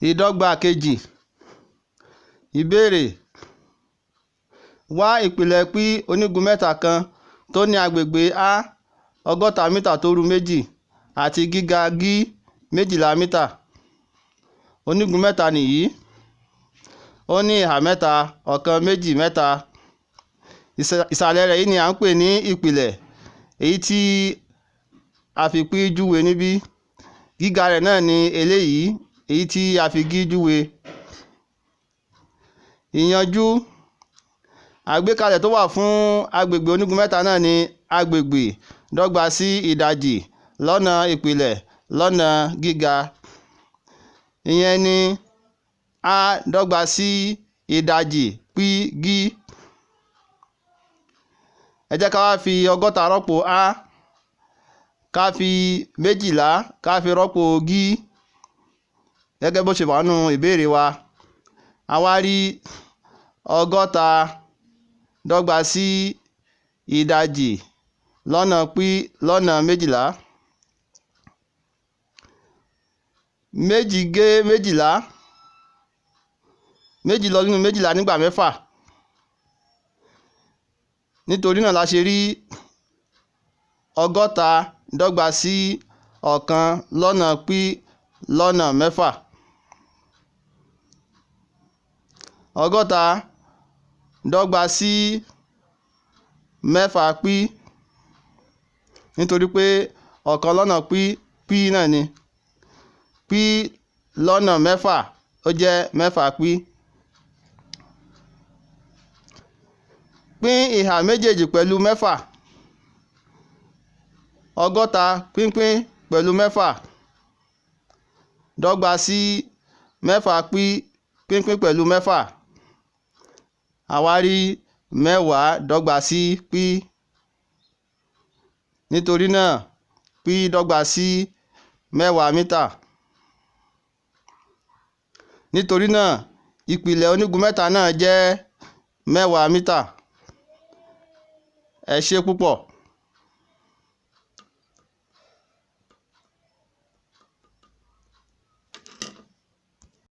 Ìdọ́gba kejì. Ìbéèrè: wá ìpìlẹ̀ pí onígun mẹ́ta kan tó ní agbègbè A 60 mítà tó rú méjì àti gíga G 12 mítà. Onígun mẹ́ta nìyí. Ó ní ìhà mẹ́ta, ọ̀kan, méjì, mẹ́ta. Ìsàlẹ̀ rẹ̀ yìí ni à ń pè ní ìpìlẹ̀, èyí tí a fi pí júwe níbí. Gíga rẹ̀ náà ni eléyìí, èyí tí a fi G júwe. Ìyanjú: àgbékalẹ̀ tó wà fún agbègbè onígun mẹ́ta náà ni agbègbè dọ́gba sí ìdajì lọ́nà ìpìlẹ̀ lọ́nà gíga. Ìyẹn ni A dọ́gba sí ìdajì pí G. Ẹ jẹ́ ká wá fi 60 rọ́pò A, ká fi 12 ká fi rọ́pò G gẹ́gẹ́ bó ṣe wà nínú ìbéèrè wa. A wá rí 60 dọ́gba sí ìdajì lọ́nà pí lọ́nà 12. 2 gé 12. 2 lọ nínú 12 nígbà mẹ́fà. Nítorí náà la ṣe rí 60 dọ́gba sí 1 lọ́nà pí lọ́nà mẹ́fà. 60 dọ́gba sí 6 pí, nítorí pé 1 lọ́nà pí náà ni. Pí lọ́nà mẹ́fà ó jẹ́ 6 pí. Pín ìhà méjèèjì pẹ̀lú 6. 60 pínpín pẹ̀lú 6 dọ́gba sí 6 pí pínpín pẹ̀lú 6. A wá rí 10 dọ́gba sí pí. Nítorí náà pí dọ́gba sí 10 mítà. Nítorí náà ìpìlẹ̀ onígun mẹ́ta náà jẹ́ 10 mítà. Ẹ ṣé púpọ̀.